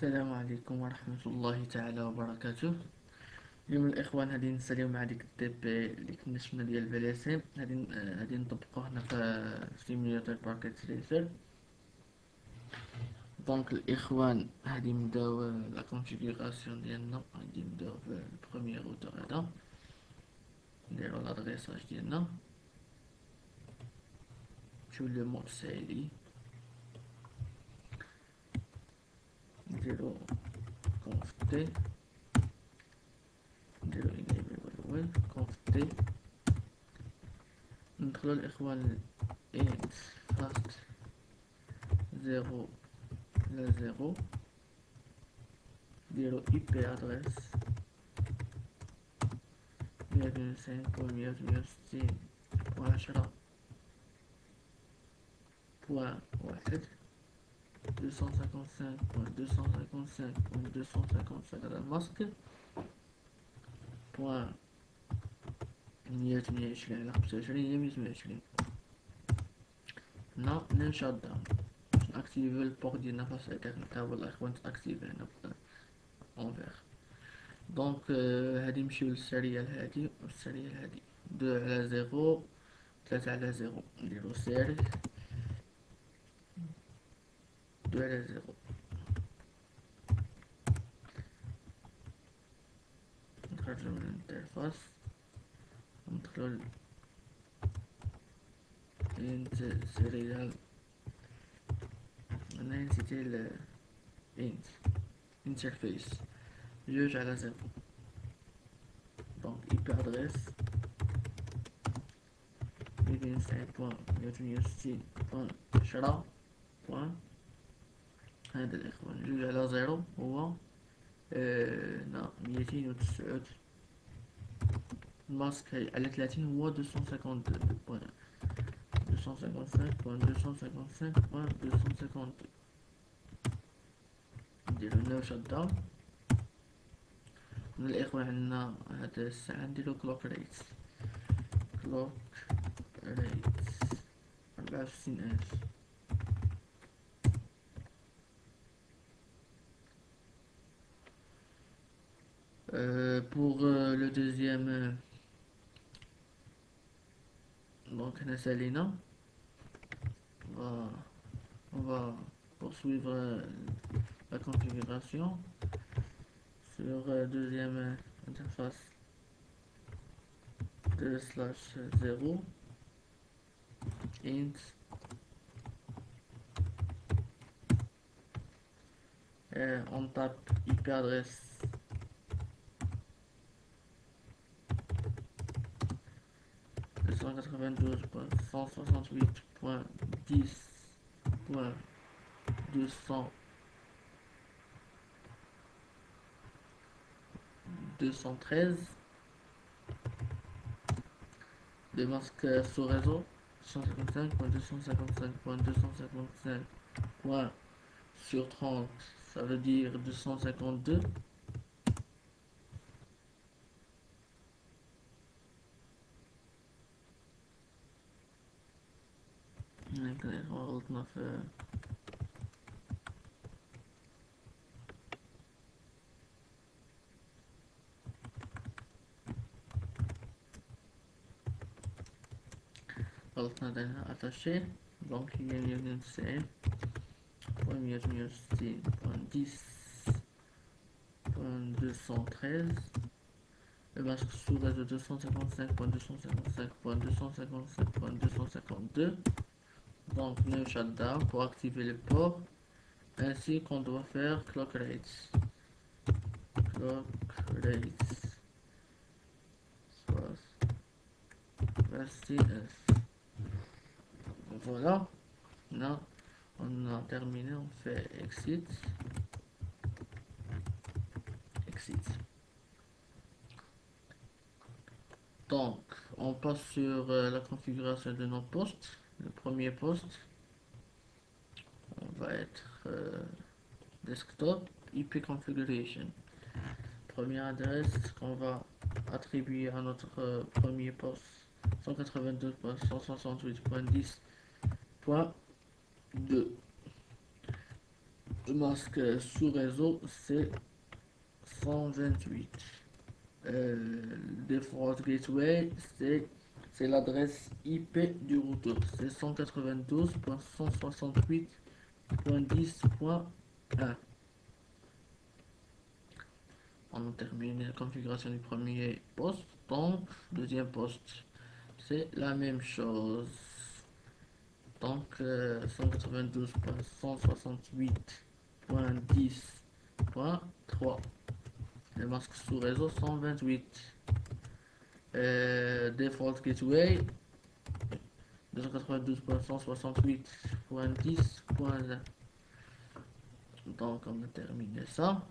السلام عليكم ورحمة الله تعالى وبركاته. اليوم الإخوان غادي نساليو مع ديك الدي بي اللي كنا شفنا ديال فاليسيم، غادي نطبقو هنا في سيميولاتور باركيت ريسير. دونك الإخوان غادي نبداو لا كونفيغوراسيون ديالنا، غادي نبداو بالبروميير روتور هذا، نديرو لادريساج ديالنا، نمشيو لو مود سايلي، نديرو conf t، نديرو enable والويل conf t، ندخلو الإخوان int fast 0 لا 0، نديرو IP adresse 192.168.10.1 255.255.255 هذا الماسك بوان 128 على 25 هي 120. هنا نشات داون باش ناكتيفي البورت ديالنا فاش الانترنت، ها هو الاخوان تاكتيفي هنا اونفيغ. دونك هادي نمشيو للسيريال هادي والسيريال هادي 2 على 0 3 على 0، نديرو سيري 2 على 0، نخرجو من الانترفاس ندخلو انت سيريال. انا نسيت انت انترفيس 2 على 0. دونك IP adresse 295.168.10. هذا الإخوان 2 على 0 هو لا 209. الماسك على 30 هو 255.255.255.252. نديرو نو شات داون. من الإخوان عندنا هاد الساعة نديرو كلوك ريت 64,000. Pour le deuxième, donc Salina, on va poursuivre la configuration sur deuxième interface 2/0 int on tape IP adresse 268.10.213. Le masque sous réseau 155.255.255. Sur 30, ça veut dire 252. غلطنا في غلطنا attaché. Donc il y a 195.168.10.213. Le masque sous réseau 255.255.255.252. Donc no shutdown pour activer le port, ainsi qu'on doit faire clock rates. Clock rates voici. Voilà, là on a terminé, on fait exit. Donc on passe sur la configuration de notre poste. Le premier poste, on va être desktop IP configuration. Première adresse qu'on va attribuer à notre premier poste 192.168.10.2. Le masque sous réseau, c'est 128. Default gateway, c'est l'adresse IP du routeur. C'est 192.168.10.1. On a terminé la configuration du premier poste. Donc, deuxième poste, c'est la même chose. Donc, 192.168.10.3. Le masque sous réseau 128. Default gateway 292.168.10.1. Donc, on a terminé ça.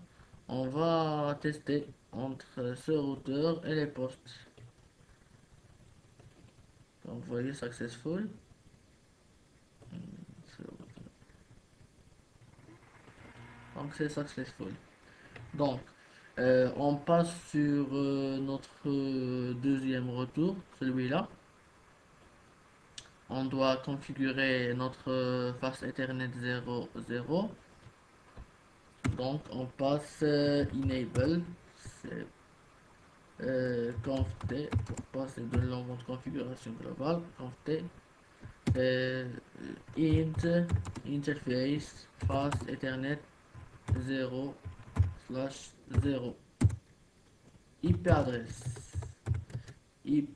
On va tester entre ce routeur et les postes. Donc, vous voyez, successful. Donc, c'est successful. Donc, on passe sur notre deuxième retour, celui-là. On doit configurer notre face Ethernet 0.0. Donc, on passe enable. C'est conft pour passer de l'envoi de configuration globale. Conft int interface face Ethernet 0/0. IP adresse. IP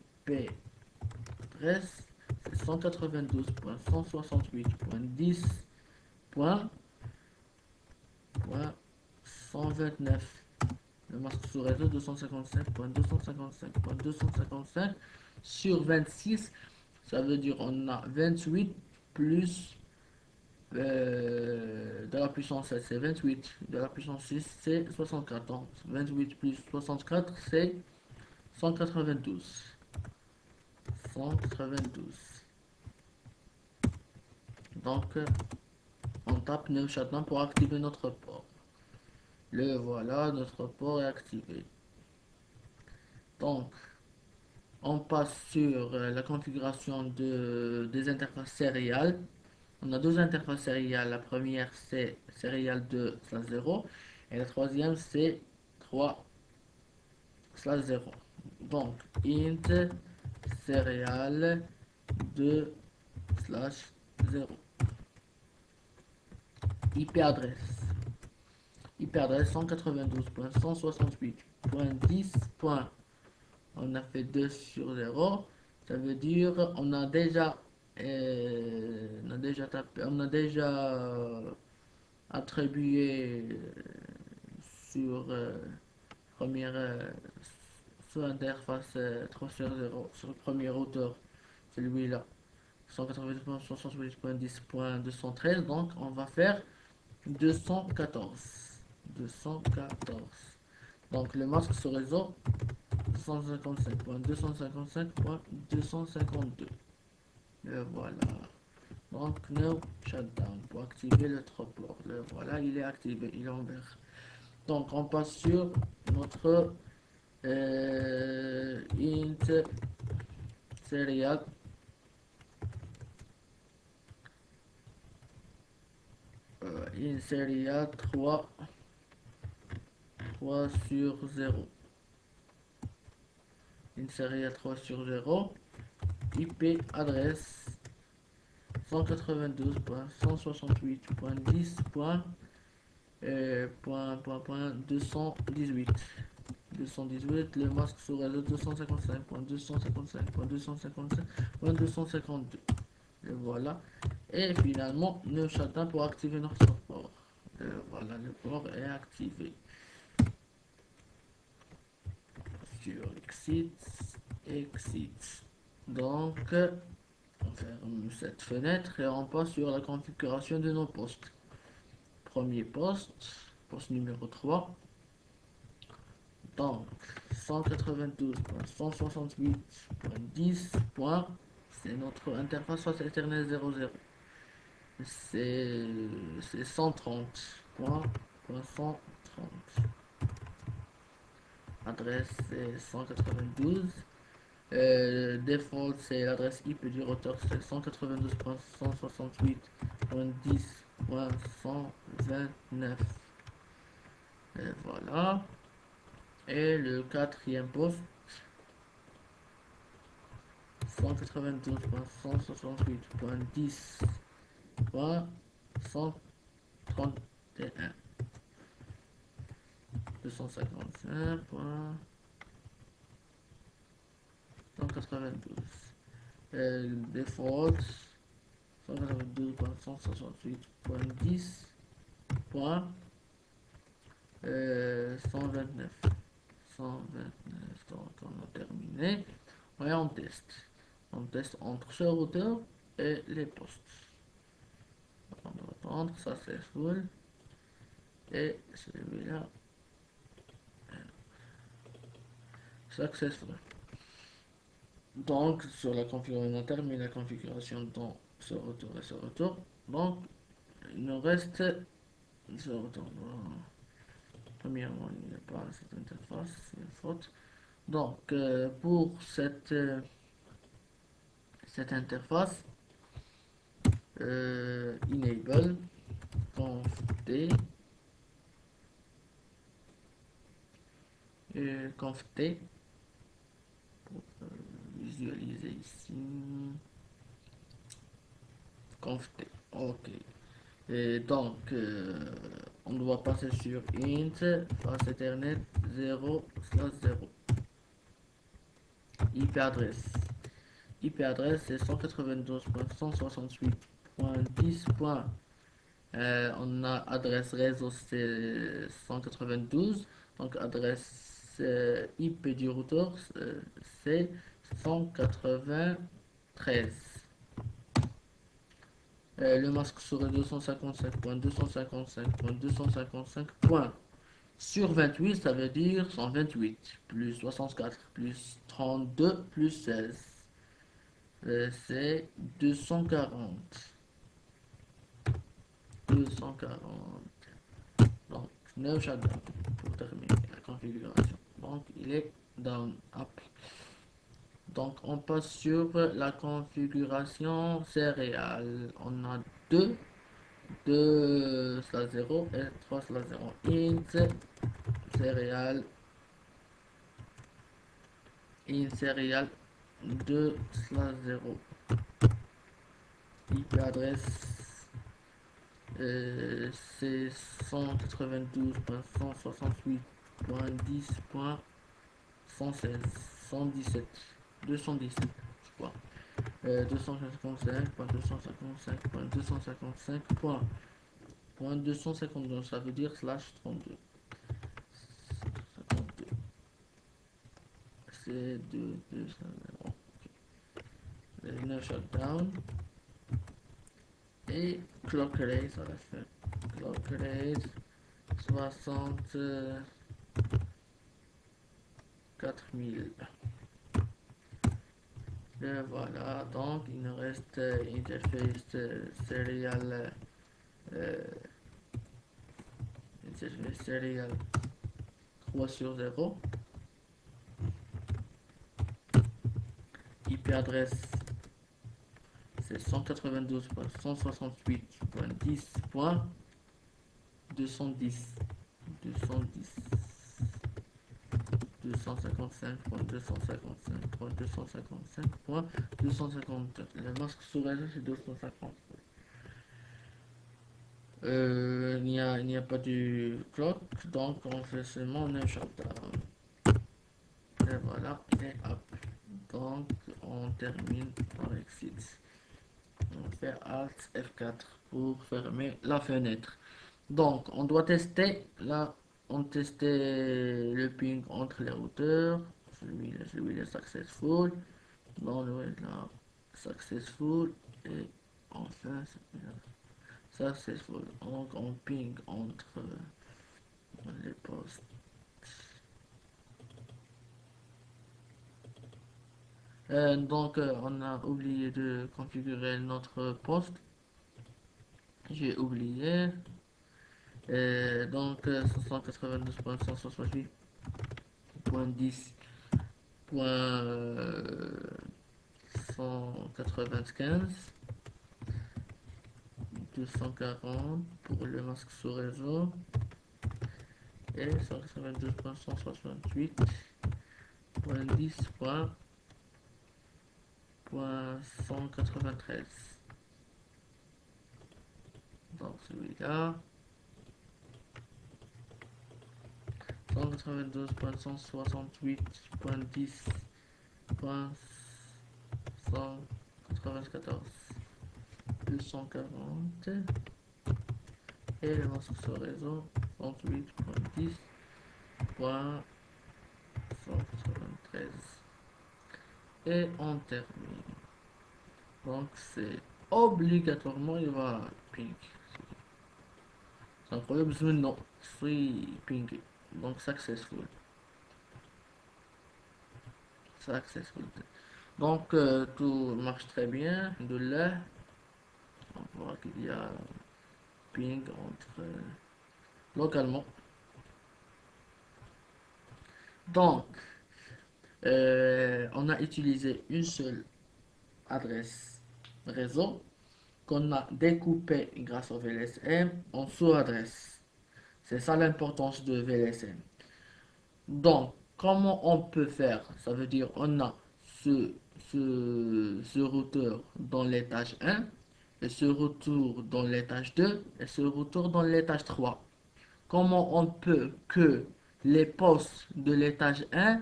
adresse, c'est 192.168.10.129. Le masque sous réseau 255.255.255 sur 26. Ça veut dire on a 28 plus de la puissance 7, c'est 28. De la puissance 6, c'est 64. Donc 28 plus 64, c'est 192. 192. Donc, on tape Neuchâtel pour activer notre port. Le voilà, notre port est activé. Donc, on passe sur la configuration des interfaces sériales. On a deux interfaces sériales. La première, c'est serial 2/0 et la troisième, c'est 3/0. Donc, int serial 2/0. IP adresse. IP adresse 192.168.10. On a fait 2 sur 0. Ça veut dire on a déjà on a déjà attribué sur première sur interface 3 sur 0 sur le premier routeur, celui-là 192.168.10.213. Donc on va faire 214. Donc le masque sur réseau 255.255.252. Le voilà. Donc no shutdown pour activer le port. Le voilà, il est activé, il est en vert. Donc on passe sur notre int serial in serial 3 sur 0. In serial 3 sur 0. IP adresse 192.168.10.218. 218, le masque sur réseau 255.255.255.252. Et voilà. Et finalement, le châtain pour activer notre port. Voilà, le port est activé. Sur exit. Donc, on ferme cette fenêtre et on passe sur la configuration de nos postes. Premier poste, poste numéro 3. Donc, 192.168.10. C'est notre interface face Ethernet 00. C'est 130.130. Adresse c'est 192. Default, c'est l'adresse IP du routeur, c'est 192.168.10.129. 29. Et voilà. Et le quatrième poste, 192.168.10.131. 255.192. Default 192.168.10.129. 129, donc on a terminé. Et on teste. On teste entre ce routeur et les postes. On va attendre, ça c'est full. Et celui-là, successful. Donc, sur la configuration, on a terminé la configuration dans ce retour et ce retour. Donc, il nous reste ce retour. Premièrement, il n'y a pas cette interface, c'est une faute. Donc, pour cette interface, enable conf t conf t pour visualiser ici. Conf t, ok. Et donc, on doit passer sur int face ethernet 0/0. IP adresse. IP adresse c'est 192.168.10. On a adresse réseau c'est 192. Donc adresse IP du routeur c'est 193. Le masque serait 255.255.255. Sur 28, ça veut dire 128 plus 64 plus 32 plus 16. C'est 240. 240. Donc, 9 shutdown pour terminer la configuration. Donc, il est down, up. Donc, on passe sur la configuration céréale. On a 2/0 et 3/0. Int céréale. Int céréale 2/0. IP adresse c'est 192.168.10.116. 117. 217, je crois. 255.255.255.252, ça veut dire /32. C'est 2, 2, 9 shutdown. Et clock rate, ça va faire clock rate 64 000. Et voilà, donc il nous reste interface serial interface serial 3/0. IP adresse c'est 192.168.10.210. 255.255.255.254. Le masque sous réseau c'est 250. Il n'y a pas de clock, donc on fait seulement un shutdown. Et voilà, il est up. Donc on termine par exit. On fait Alt F4 pour fermer la fenêtre. Donc on doit tester là, on testait le ping entre les routeurs. Celui-là successful. Dans le là, successful. Et enfin successful. Donc on ping entre les postes. Donc on a oublié de configurer notre poste. J'ai oublié. Donc 192.168.10.195. 240 pour le masque sous réseau et 192.168.10.193. Donc celui-là, 192.168.10.194 plus 140 et le masque sur réseau 108.10.193 et on termine. Donc c'est obligatoirement il va ping. C'est incroyable, non, c'est ping. Donc successful. Successful. Donc tout marche très bien, de là on voit qu'il y a ping entre localement. Donc on a utilisé une seule adresse réseau qu'on a découpé grâce au VLSM en sous-adresse. C'est ça l'importance de VLSM. Donc, comment on peut faire? Ça veut dire on a ce routeur dans l'étage 1 et ce routeur dans l'étage 2 et ce routeur dans l'étage 3. Comment on peut que les postes de l'étage 1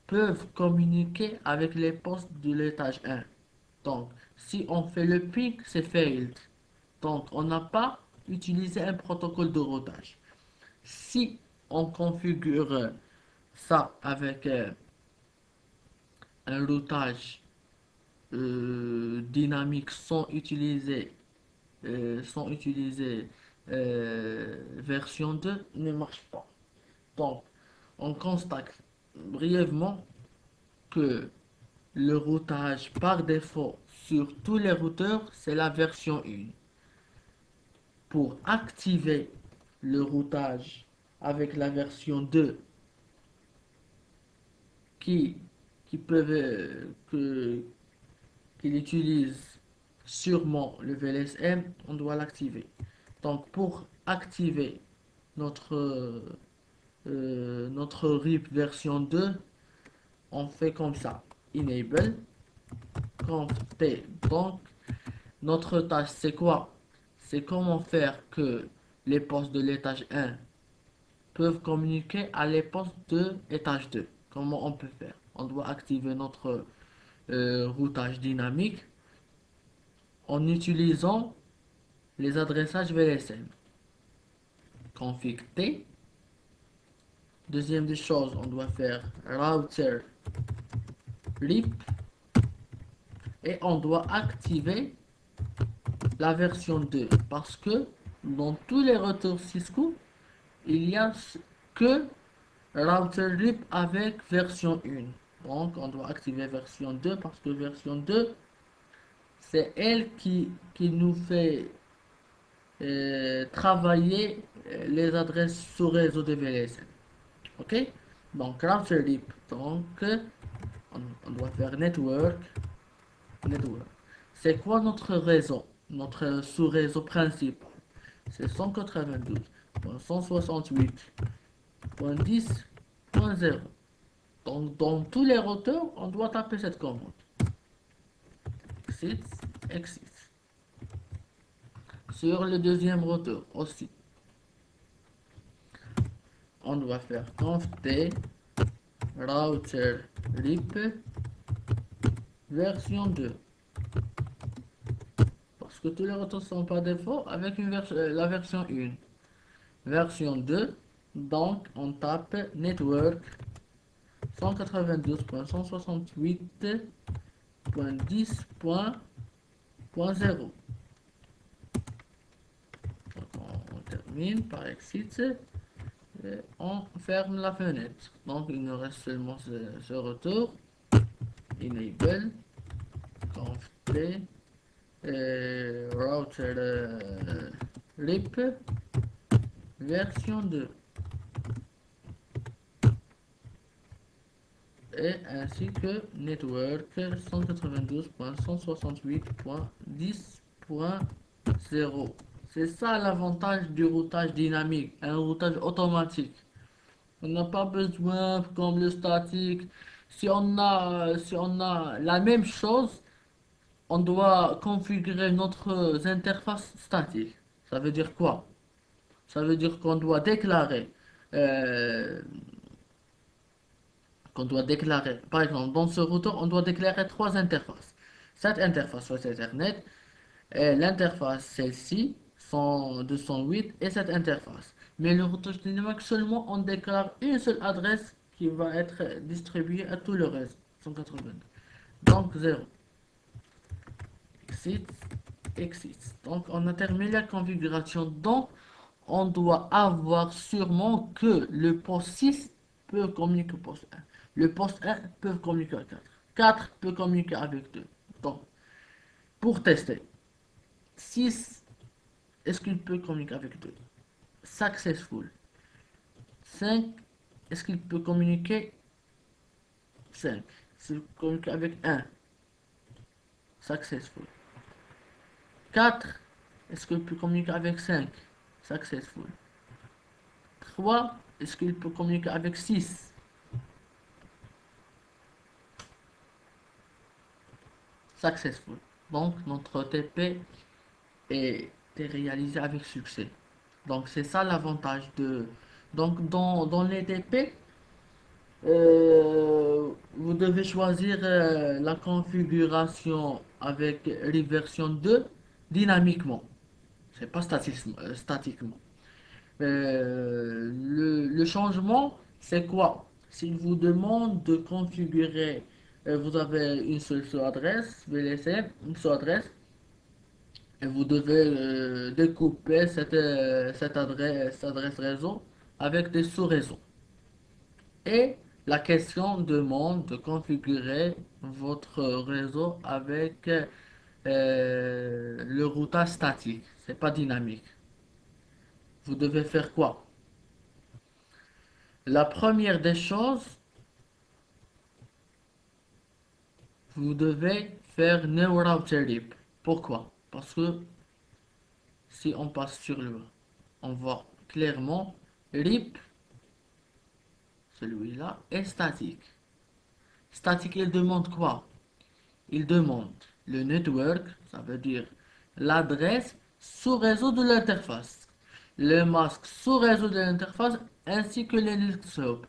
peuvent communiquer avec les postes de l'étage 1? Donc, si on fait le ping, c'est failed. Donc, on n'a pas utilisé un protocole de routage. Si on configure ça avec un routage dynamique sans utiliser version 2, ne marche pas. Donc, on constate brièvement que le routage par défaut sur tous les routeurs, c'est la version 1. Pour activer le routage avec la version 2 qui, qui peuvent qu'il utilise sûrement le VLSM, on doit l'activer. Donc pour activer notre RIP version 2, on fait comme ça. Enable, conf t. Donc notre tâche c'est quoi? C'est comment faire que les postes de l'étage 1 peuvent communiquer à les postes de l'étage 2. Comment on peut faire? On doit activer notre routage dynamique en utilisant les adressages VLSM. Config T. Deuxième des choses, on doit faire router RIP et on doit activer la version 2 parce que dans tous les routeurs Cisco, il n'y a que router RIP avec version 1. Donc on doit activer version 2 parce que version 2, c'est elle qui nous fait travailler les adresses sous réseau de VLSM. Ok? Donc router RIP. Donc on doit faire network. C'est quoi notre réseau? Notre sous-réseau principal? C'est 192.168.10.0. Donc dans tous les routeurs, on doit taper cette commande. Exit. Sur le deuxième routeur aussi, on doit faire conf t router RIP version 2. Parce que tous les routeurs sont par défaut avec la version 1. Version 2, donc on tape network 192.168.10.0. On termine par exit et on ferme la fenêtre. Donc il nous reste seulement ce retour. Enable, conf t, router RIP version 2. Et ainsi que network 192.168.10.0. C'est ça l'avantage du routage dynamique, un routage automatique. On n'a pas besoin, comme le statique, si on a la même chose, on doit configurer notre interface statique. Ça veut dire quoi? Ça veut dire euh, par exemple, dans ce routeur, on doit déclarer trois interfaces. Cette interface sur Ethernet, et l'interface celle-ci, 208, et cette interface. Mais le routage dynamique, seulement on déclare une seule adresse qui va être distribuée à tout le reste, 182. Donc 0. Exit, exit. Donc on a terminé la configuration. Donc on doit avoir sûrement que le poste 6 peut communiquer au poste 1. Le poste 1 peut communiquer avec 4. 4 peut communiquer avec 2. Donc, pour tester, 6, est-ce qu'il peut communiquer avec 2? Successful. 5, est-ce qu'il peut communiquer? 5. S'il communique avec 1, successful. 4, est-ce qu'il peut communiquer avec 5? Successful. 3, est-ce qu'il peut communiquer avec 6? Successful. Donc, notre TP est réalisé avec succès. Donc, c'est ça l'avantage de... Donc, dans les TP, vous devez choisir la configuration avec reversion 2 dynamiquement. C'est pas statiquement. Le changement, c'est quoi? S'il vous demande de configurer, vous avez une seule adresse, VLSM, une seule adresse, et vous devez découper cette adresse réseau avec des sous-réseaux. Et la question demande de configurer votre réseau avec le routage statique. C'est pas dynamique. Vous devez faire quoi? La première des choses, vous devez faire no router RIP. Pourquoi? Parce que si on passe sur le, on voit clairement RIP, celui-là, est statique. Statique, il demande quoi? Il demande le network, ça veut dire l'adresse sous réseau de l'interface, le masque sous réseau de l'interface, ainsi que le Linux Hub.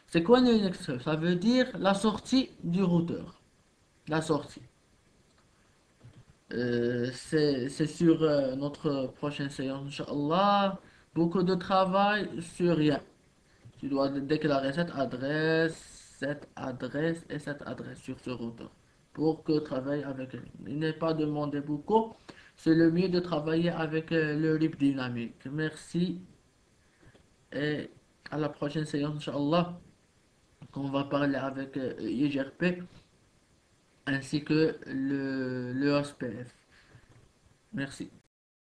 C'est quoi le Linux Hub? Ça veut dire la sortie du routeur. La sortie. C'est sur notre prochaine séance, Inch'Allah. Beaucoup de travail sur rien. Tu dois déclarer cette adresse et cette adresse sur ce routeur pour que travaille avec elle. Il n'est pas demandé beaucoup. C'est le mieux de travailler avec le RIP dynamique. Merci et à la prochaine séance, Inch'Allah. On va parler avec IGRP ainsi que le SPF. Merci.